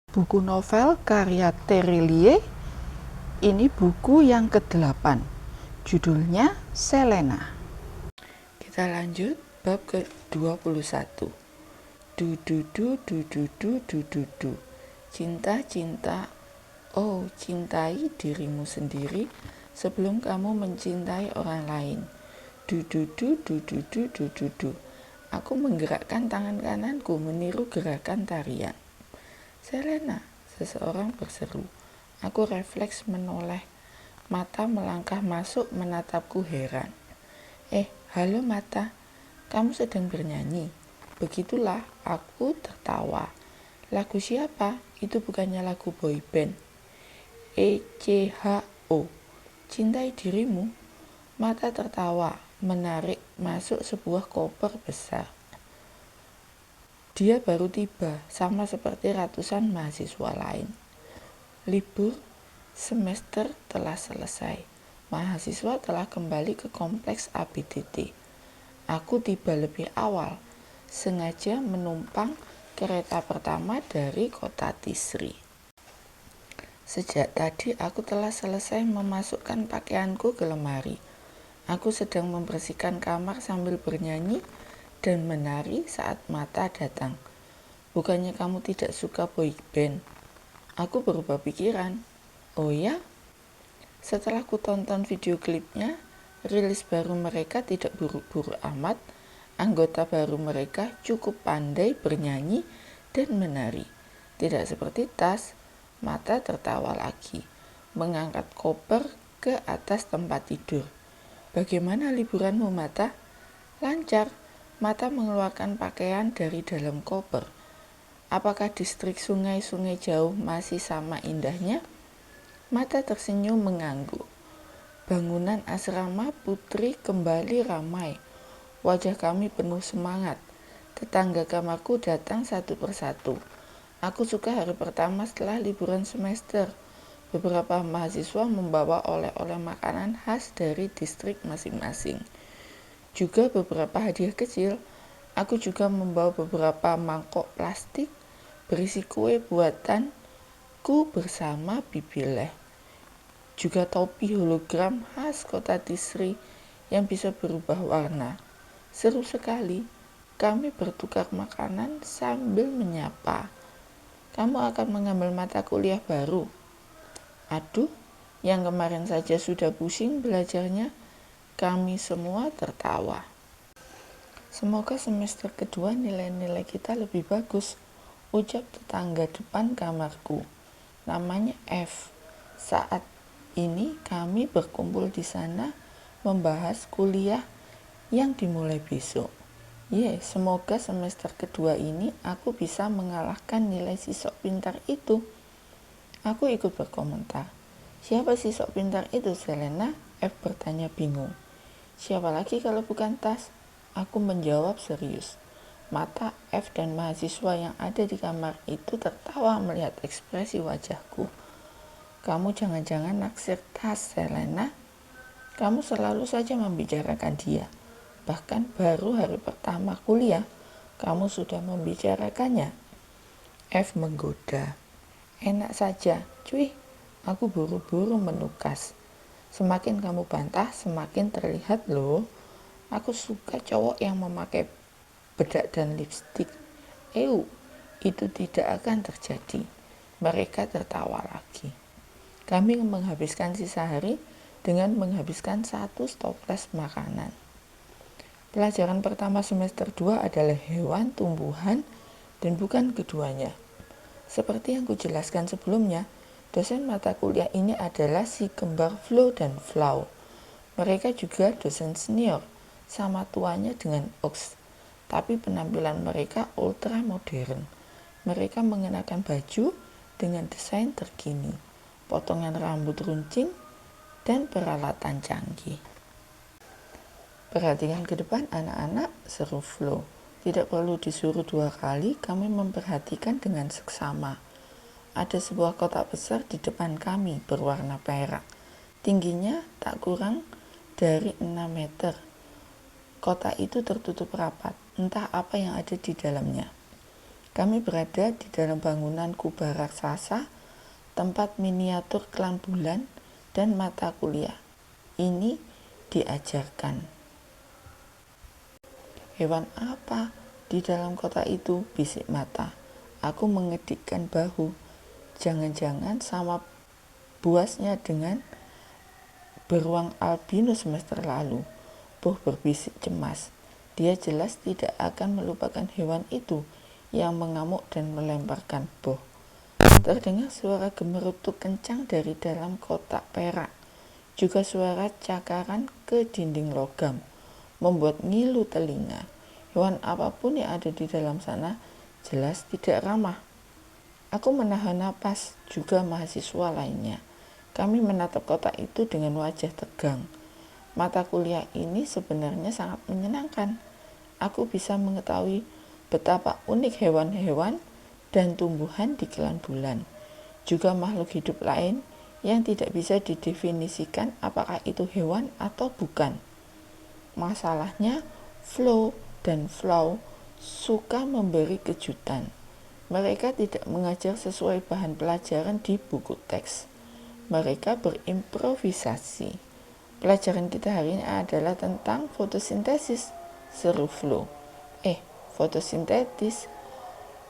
Buku novel karya Terelie, ini buku yang ke-8. Judulnya Selena. Kita lanjut bab ke-21. Du du du du du du du du du. Cinta cinta, oh cintai dirimu sendiri sebelum kamu mencintai orang lain. Du du du du du du du du du. Aku menggerakkan tangan kananku meniru gerakan tarian. Selena, seseorang berseru. Aku refleks menoleh. Mata melangkah masuk menatapku heran. Halo mata, kamu sedang bernyanyi. Begitulah, aku tertawa. Lagu siapa? Itu bukannya lagu boyband. ECHO, cintai dirimu. Mata tertawa, menarik masuk sebuah koper besar. Dia baru tiba, sama seperti ratusan mahasiswa lain. Libur semester telah selesai. Mahasiswa telah kembali ke kompleks ABDT. Aku tiba lebih awal, sengaja menumpang kereta pertama dari kota Tisri. Sejak tadi aku telah selesai memasukkan pakaianku ke lemari. Aku sedang membersihkan kamar sambil bernyanyi dan menari saat mata datang. Bukannya kamu tidak suka boy band? Aku berubah pikiran. Oh ya? Setelah ku tonton video klipnya, rilis baru mereka tidak buruk-buruk amat. Anggota baru mereka cukup pandai bernyanyi dan menari. Tidak seperti Tas. Mata tertawa lagi, mengangkat koper ke atas tempat tidur. Bagaimana liburanmu, Mata? Lancar. Mata mengeluarkan pakaian dari dalam koper. Apakah distrik sungai-sungai jauh masih sama indahnya? Mata tersenyum mengangguk. Bangunan asrama putri kembali ramai. Wajah kami penuh semangat. Tetangga kamarku datang satu persatu. Aku suka hari pertama setelah liburan semester. Beberapa mahasiswa membawa oleh-oleh makanan khas dari distrik masing-masing. Juga beberapa hadiah kecil. Aku juga membawa beberapa mangkok plastik berisi kue buatanku bersama Bibileh. Juga topi hologram khas kota Tisri yang bisa berubah warna. Seru sekali. Kami bertukar makanan sambil menyapa. Kamu akan mengambil mata kuliah baru. Aduh, yang kemarin saja sudah pusing belajarnya. Kami semua tertawa. Semoga semester kedua nilai-nilai kita lebih bagus, ucap tetangga depan kamarku. Namanya F. Saat ini kami berkumpul di sana membahas kuliah yang dimulai besok. Semoga semester kedua ini aku bisa mengalahkan nilai si sok pintar itu. Aku ikut berkomentar. Siapa si sok pintar itu, Selena? F bertanya bingung. Siapa lagi kalau bukan Tas? Aku menjawab serius. Mata F dan mahasiswa yang ada di kamar itu tertawa melihat ekspresi wajahku. Kamu jangan-jangan naksir Tas, Selena? Kamu selalu saja membicarakan dia. Bahkan baru hari pertama kuliah, kamu sudah membicarakannya. F menggoda. Enak saja, cuy. Aku buru-buru menukas. Semakin kamu bantah, semakin terlihat loh. Aku suka cowok yang memakai bedak dan lipstik. Itu tidak akan terjadi. Mereka tertawa lagi. Kami menghabiskan sisa hari dengan menghabiskan 1 toples makanan. Pelajaran pertama semester 2 adalah hewan, tumbuhan, dan bukan keduanya. Seperti yang kujelaskan sebelumnya, dosen mata kuliah ini adalah si kembar Flo dan Flau. Mereka juga dosen senior, sama tuanya dengan Ox, tapi penampilan mereka ultra modern. Mereka mengenakan baju dengan desain terkini, potongan rambut runcing, dan peralatan canggih. Perhatikan ke depan anak-anak, seru Flo. Tidak perlu disuruh 2 kali, kami memperhatikan dengan seksama. Ada sebuah kotak besar di depan kami berwarna perak. Tingginya tak kurang dari 6 meter. Kotak itu tertutup rapat, entah apa yang ada di dalamnya. Kami berada di dalam bangunan kubah raksasa, tempat miniatur klan bulan, dan mata kuliah ini diajarkan. Hewan apa di dalam kota itu? Bisik mata. Aku mengedikkan bahu. Jangan-jangan sama buasnya dengan beruang albino semester lalu. Boh berbisik cemas. Dia jelas tidak akan melupakan hewan itu yang mengamuk dan melemparkan boh. Terdengar suara gemerutuk kencang dari dalam kotak perak. Juga suara cakaran ke dinding logam, membuat ngilu telinga. Hewan apapun yang ada di dalam sana jelas tidak ramah. Aku menahan napas, juga mahasiswa lainnya. Kami menatap kotak itu dengan wajah tegang. Mata kuliah ini sebenarnya sangat menyenangkan. Aku bisa mengetahui betapa unik hewan-hewan dan tumbuhan di klan bulan. Juga makhluk hidup lain yang tidak bisa didefinisikan apakah itu hewan atau bukan. Masalahnya, Flo dan Flow suka memberi kejutan. Mereka tidak mengajar sesuai bahan pelajaran di buku teks. Mereka berimprovisasi. Pelajaran kita hari ini adalah tentang fotosintesis, seru Flo. Fotosintesis?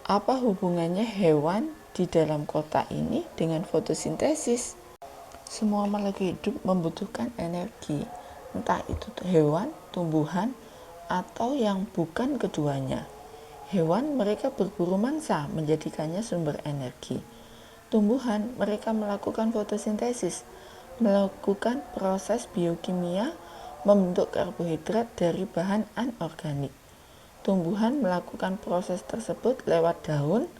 Apa hubungannya hewan di dalam kota ini dengan fotosintesis? Semua makhluk hidup membutuhkan energi, entah itu hewan, tumbuhan, atau yang bukan keduanya. Hewan mereka berburu mangsa, menjadikannya sumber energi. Tumbuhan mereka melakukan fotosintesis, melakukan proses biokimia membentuk karbohidrat dari bahan anorganik. Tumbuhan melakukan proses tersebut lewat daun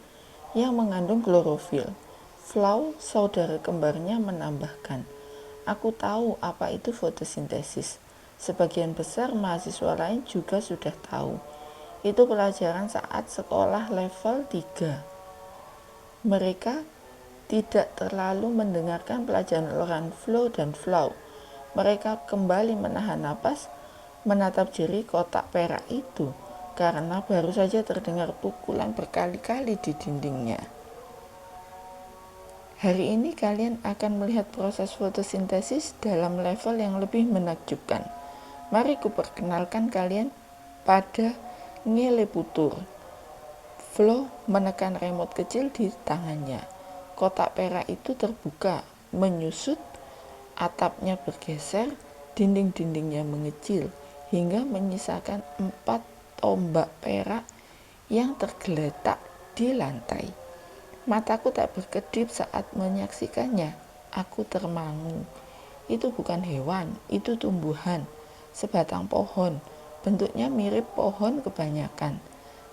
yang mengandung klorofil. Flau, saudara kembarnya, menambahkan, "Aku tahu apa itu fotosintesis. Sebagian besar mahasiswa lain juga sudah tahu. Itu pelajaran saat sekolah level 3. Mereka tidak terlalu mendengarkan pelajaran Loran Flo dan Flau. Mereka kembali menahan napas, menatap jeri kotak perak itu, karena baru saja terdengar pukulan berkali-kali di dindingnya. Hari ini kalian akan melihat proses fotosintesis dalam level yang lebih menakjubkan. Mari kuperkenalkan kalian pada Ngeleputur. Flo menekan remote kecil di tangannya. Kotak perak itu terbuka, menyusut, atapnya bergeser, dinding-dindingnya mengecil, hingga menyisakan 4 tombak perak yang tergeletak di lantai. Mataku tak berkedip saat menyaksikannya. Aku termangu. Itu bukan hewan, itu tumbuhan, sebatang pohon. Bentuknya mirip pohon kebanyakan,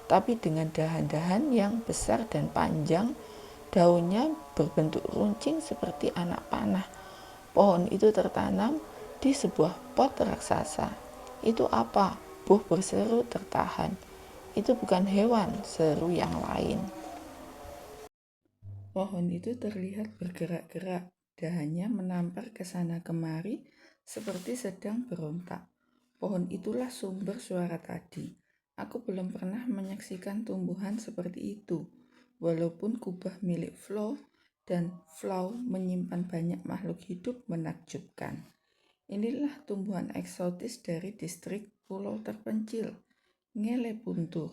tapi dengan dahan-dahan yang besar dan panjang. Daunnya berbentuk runcing seperti anak panah. Pohon itu tertanam di sebuah pot raksasa. Itu apa? Boh berseru tertahan. Itu bukan hewan, seru yang lain. Pohon itu terlihat bergerak-gerak, dahannya menampar ke sana kemari seperti sedang berontak. Pohon itulah sumber suara tadi. Aku belum pernah menyaksikan tumbuhan seperti itu, walaupun kubah milik Flo dan Flau menyimpan banyak makhluk hidup menakjubkan. Inilah tumbuhan eksotis dari distrik pulau terpencil, Ngelepuntur.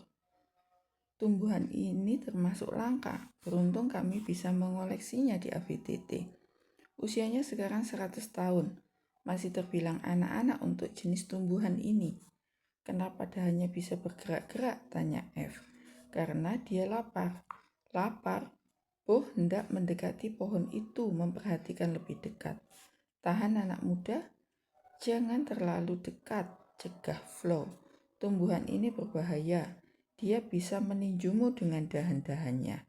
Tumbuhan ini termasuk langka. Beruntung kami bisa mengoleksinya di ABTT. Usianya sekarang 100 tahun. Masih terbilang anak-anak untuk jenis tumbuhan ini. Kenapa dahannya bisa bergerak-gerak? Tanya F. Karena dia lapar. Lapar? Boh hendak mendekati pohon itu, memperhatikan lebih dekat. Tahan anak muda, jangan terlalu dekat, cegah Flo. Tumbuhan ini berbahaya. Dia bisa meninjumu dengan dahan-dahannya.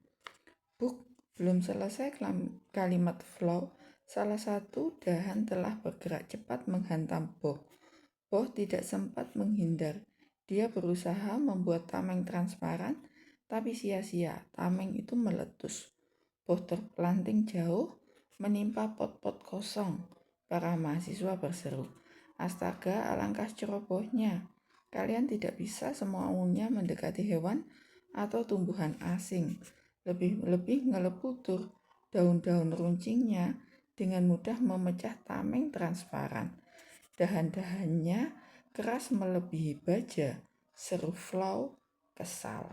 Buk, belum selesai kalimat Flo, salah satu dahan telah bergerak cepat menghantam Boh. Boh tidak sempat menghindar. Dia berusaha membuat tameng transparan, tapi sia-sia. Tameng itu meletus. Boh terpelanting jauh, menimpa pot-pot kosong. Para mahasiswa berseru, "Astaga, alangkah cerobohnya. Kalian tidak bisa semaunya mendekati hewan atau tumbuhan asing. Lebih-lebih ngeleputur, daun-daun runcingnya dengan mudah memecah tameng transparan. Dahan-dahannya keras melebihi baja, seru Flo kesal.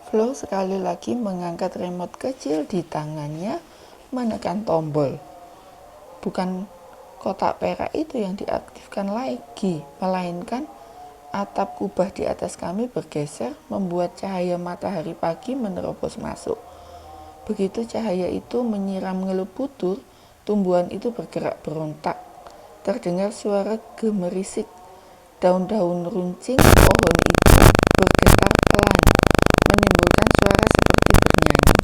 Flo sekali lagi mengangkat remote kecil di tangannya, menekan tombol. Bukan kotak perak itu yang diaktifkan lagi, melainkan atap kubah di atas kami bergeser, membuat cahaya matahari pagi menerobos masuk. Begitu cahaya itu menyiram ngeleputur, tumbuhan itu bergerak berontak. Terdengar suara gemerisik. Daun-daun runcing pohon itu bergetar pelan, menimbulkan suara seperti bernyanyi.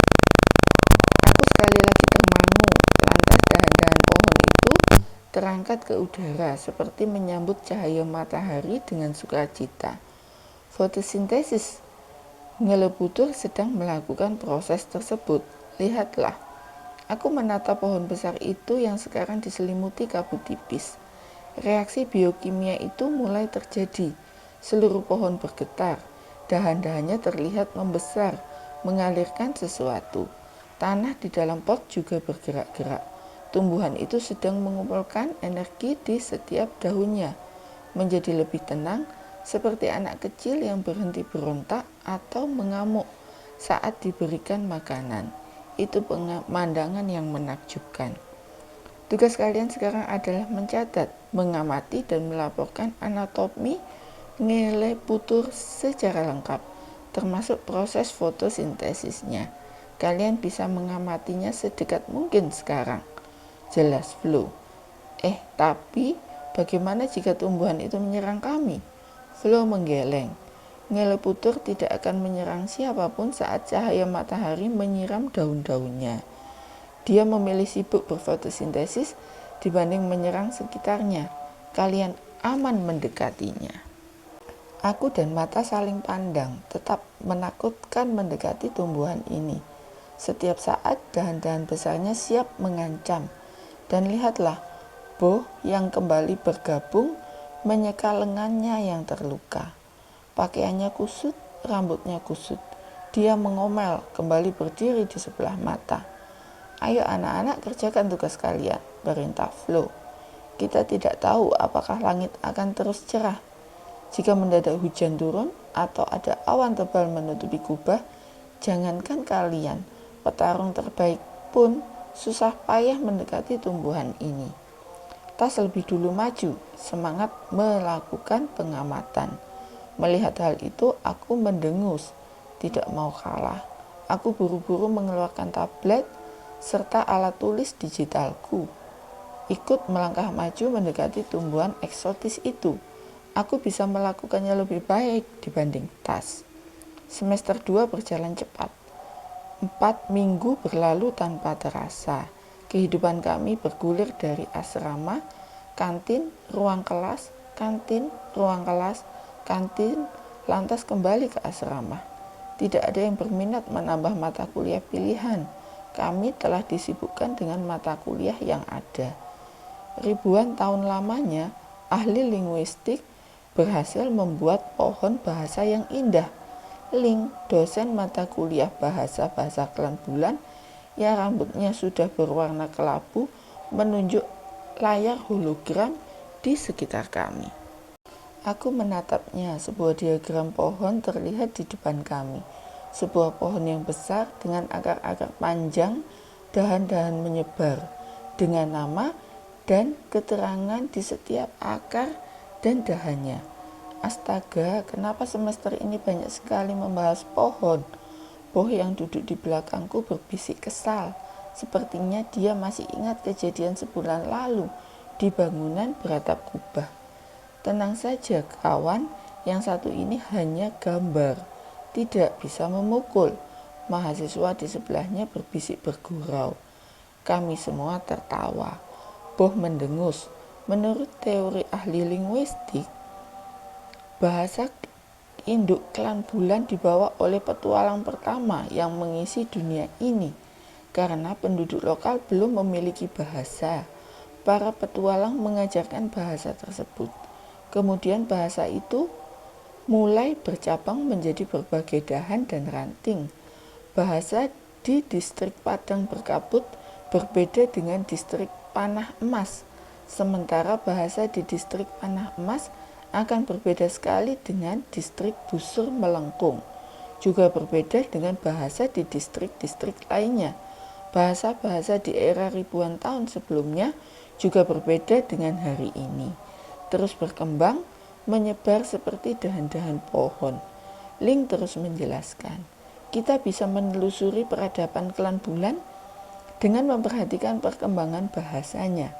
Aku sekali lagi termangu, lantas dahan-dahan pohon itu terangkat ke udara seperti menyambut cahaya matahari dengan sukacita. Fotosintesis. Ngeleputur sedang melakukan proses tersebut. Lihatlah. Aku menatap pohon besar itu yang sekarang diselimuti kabut tipis. Reaksi biokimia itu mulai terjadi. Seluruh pohon bergetar. Dahan-dahannya terlihat membesar, mengalirkan sesuatu. Tanah di dalam pot juga bergerak-gerak. Tumbuhan itu sedang mengumpulkan energi di setiap daunnya, menjadi lebih tenang, seperti anak kecil yang berhenti berontak atau mengamuk saat diberikan makanan. Itu pemandangan yang menakjubkan. Tugas kalian sekarang adalah mencatat, mengamati, dan melaporkan anatomi ngeleputur secara lengkap, termasuk proses fotosintesisnya. Kalian bisa mengamatinya sedekat mungkin sekarang. Jelas, Flo. Tapi bagaimana jika tumbuhan itu menyerang kami? Flo menggeleng. Ngeleputur tidak akan menyerang siapapun saat cahaya matahari menyiram daun-daunnya. Dia memilih sibuk berfotosintesis dibanding menyerang sekitarnya. Kalian aman mendekatinya. Aku dan Mata saling pandang, tetap menakutkan mendekati tumbuhan ini. Setiap saat dahan-dahan besarnya siap mengancam. Dan lihatlah, Bo yang kembali bergabung menyeka lengannya yang terluka. Pakaiannya kusut, rambutnya kusut. Dia mengomel, kembali berdiri di sebelah Mata. Ayo anak-anak kerjakan tugas kalian, perintah Flo. Kita tidak tahu apakah langit akan terus cerah. Jika mendadak hujan turun atau ada awan tebal menutupi kubah, jangankan kalian, petarung terbaik pun susah payah mendekati tumbuhan ini. Tas lebih dulu maju, semangat melakukan pengamatan. Melihat hal itu, aku mendengus, tidak mau kalah. Aku buru-buru mengeluarkan tablet serta alat tulis digitalku. Ikut melangkah maju mendekati tumbuhan eksotis itu. Aku bisa melakukannya lebih baik dibanding Tas. Semester 2 berjalan cepat. 4 minggu berlalu tanpa terasa. Kehidupan kami bergulir dari asrama, kantin, ruang kelas, kantin, ruang kelas, kantin, lantas kembali ke asrama. Tidak ada yang berminat menambah mata kuliah pilihan. Kami telah disibukkan dengan mata kuliah yang ada. Ribuan tahun lamanya, ahli linguistik berhasil membuat pohon bahasa yang indah. Ling, dosen mata kuliah bahasa-bahasa klan bulan, yang rambutnya sudah berwarna kelabu, menunjuk layar hologram di sekitar kami. Aku menatapnya, sebuah diagram pohon terlihat di depan kami. Sebuah pohon yang besar dengan akar-akar panjang, dahan-dahan menyebar, dengan nama dan keterangan di setiap akar dan dahannya. Astaga, kenapa semester ini banyak sekali membahas pohon? Boh yang duduk di belakangku berbisik kesal. Sepertinya dia masih ingat kejadian sebulan lalu di bangunan beratap kubah. Tenang saja kawan, yang satu ini hanya gambar, tidak bisa memukul. Mahasiswa di sebelahnya berbisik bergurau. Kami semua tertawa. Boh mendengus. Menurut teori ahli linguistik, bahasa induk klan bulan dibawa oleh petualang pertama yang mengisi dunia ini. Karena penduduk lokal belum memiliki bahasa, para petualang mengajarkan bahasa tersebut. Kemudian bahasa itu mulai bercabang menjadi berbagai dahan dan ranting. Bahasa di distrik Padang Berkabut berbeda dengan distrik Panah Emas, sementara bahasa di distrik Panah Emas akan berbeda sekali dengan distrik Busur Melengkung. Juga berbeda dengan bahasa di distrik-distrik lainnya. Bahasa-bahasa di era ribuan tahun sebelumnya juga berbeda dengan hari ini. Terus berkembang, menyebar seperti dahan-dahan pohon. Ling terus menjelaskan, kita bisa menelusuri peradaban klan bulan dengan memperhatikan perkembangan bahasanya,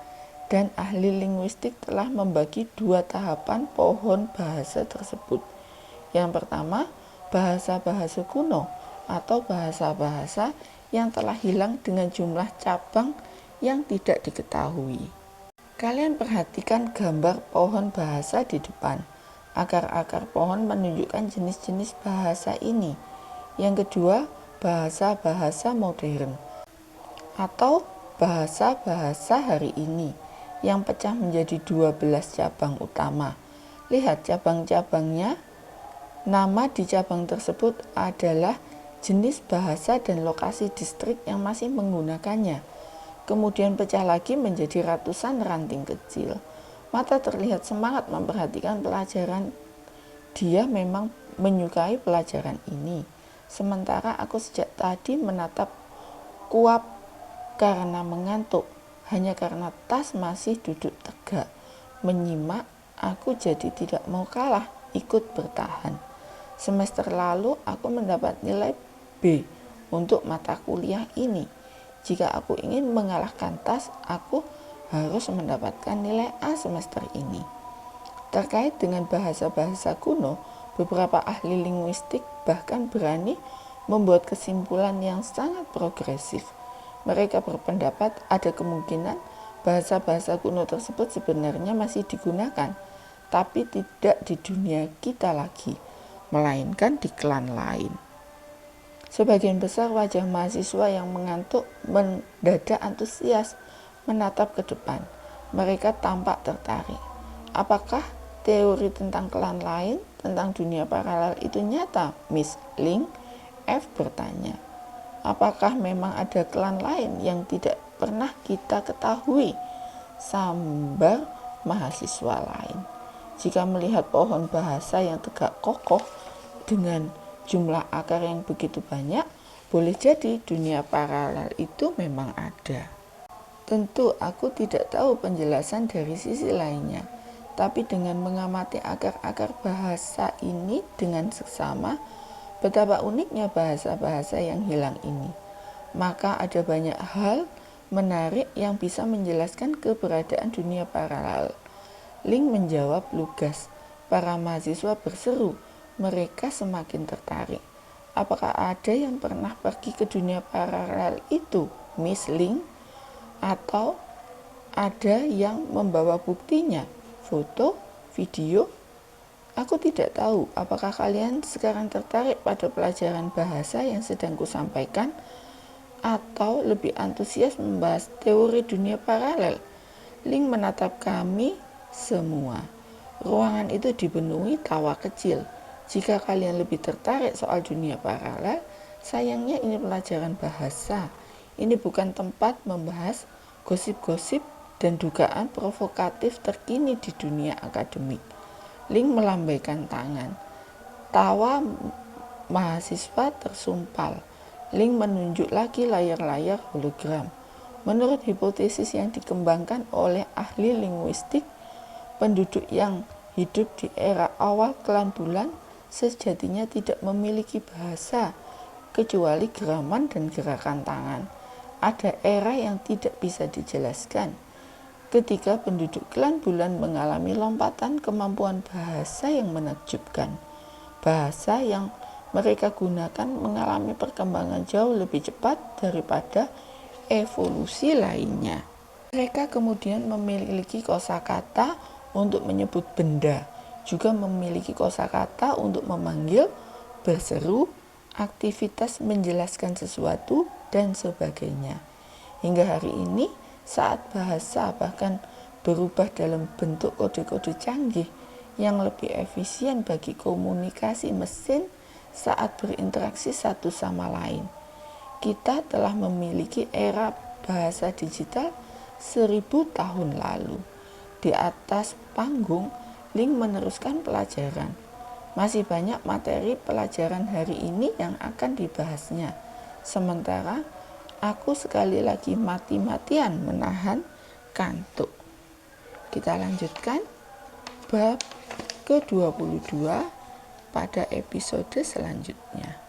dan ahli linguistik telah membagi 2 tahapan pohon bahasa tersebut. Yang pertama, bahasa-bahasa kuno atau bahasa-bahasa yang telah hilang dengan jumlah cabang yang tidak diketahui. Kalian perhatikan gambar pohon bahasa di depan. Akar-akar pohon menunjukkan jenis-jenis bahasa ini. Yang kedua, bahasa-bahasa modern atau bahasa-bahasa hari ini yang pecah menjadi 12 cabang utama. Lihat cabang-cabangnya. Nama di cabang tersebut adalah jenis bahasa dan lokasi distrik yang masih menggunakannya. Kemudian pecah lagi menjadi ratusan ranting kecil. Mata terlihat semangat memperhatikan pelajaran. Dia memang menyukai pelajaran ini. Sementara aku sejak tadi menatap kuap karena mengantuk. Hanya karena tas masih duduk tegak. Menyimak, aku jadi tidak mau kalah, ikut bertahan. Semester lalu aku mendapat nilai B untuk mata kuliah ini. Jika aku ingin mengalahkan tas, aku harus mendapatkan nilai A semester ini. Terkait dengan bahasa-bahasa kuno, beberapa ahli linguistik bahkan berani membuat kesimpulan yang sangat progresif. Mereka berpendapat ada kemungkinan bahasa-bahasa kuno tersebut sebenarnya masih digunakan, tapi tidak di dunia kita lagi, melainkan di klan lain. Sebagian besar wajah mahasiswa yang mengantuk mendadak antusias menatap ke depan. Mereka tampak tertarik. Apakah teori tentang klan lain, tentang dunia paralel itu nyata, Miss Ling? F bertanya. Apakah memang ada klan lain yang tidak pernah kita ketahui? Sambar mahasiswa lain. Jika melihat pohon bahasa yang tegak kokoh dengan jumlah akar yang begitu banyak, boleh jadi dunia paralel itu memang ada. Tentu aku tidak tahu penjelasan dari sisi lainnya, tapi dengan mengamati akar-akar bahasa ini dengan seksama, betapa uniknya bahasa-bahasa yang hilang ini. Maka ada banyak hal menarik yang bisa menjelaskan keberadaan dunia paralel. Ling menjawab lugas. Para mahasiswa berseru. Mereka semakin tertarik. Apakah ada yang pernah pergi ke dunia paralel itu, Miss Ling? Atau ada yang membawa buktinya, foto, video? Aku tidak tahu apakah kalian sekarang tertarik pada pelajaran bahasa yang sedang kusampaikan atau lebih antusias membahas teori dunia paralel. Ling menatap kami semua. Ruangan itu dipenuhi tawa kecil. Jika kalian lebih tertarik soal dunia paralel, sayangnya ini pelajaran bahasa. Ini bukan tempat membahas gosip-gosip dan dugaan provokatif terkini di dunia akademik. Ling melambaikan tangan. Tawa mahasiswa tersumpal. Ling menunjuk lagi layar-layar hologram. Menurut hipotesis yang dikembangkan oleh ahli linguistik, penduduk yang hidup di era awal klan bulan sejatinya tidak memiliki bahasa kecuali geraman dan gerakan tangan. Ada era yang tidak bisa dijelaskan ketika penduduk klan bulan mengalami lompatan kemampuan bahasa yang menakjubkan. Bahasa yang mereka gunakan mengalami perkembangan jauh lebih cepat daripada evolusi lainnya. Mereka kemudian memiliki kosakata untuk menyebut benda, juga memiliki kosakata untuk memanggil, berseru, aktivitas menjelaskan sesuatu, dan sebagainya. Hingga hari ini, saat bahasa bahkan berubah dalam bentuk kode-kode canggih yang lebih efisien bagi komunikasi mesin saat berinteraksi satu sama lain. Kita telah memiliki era bahasa digital 1000 tahun lalu. Di atas panggung, Link meneruskan pelajaran. Masih banyak materi pelajaran hari ini yang akan dibahasnya. Sementara aku sekali lagi mati-matian menahan kantuk. Kita lanjutkan bab ke-22 pada episode selanjutnya.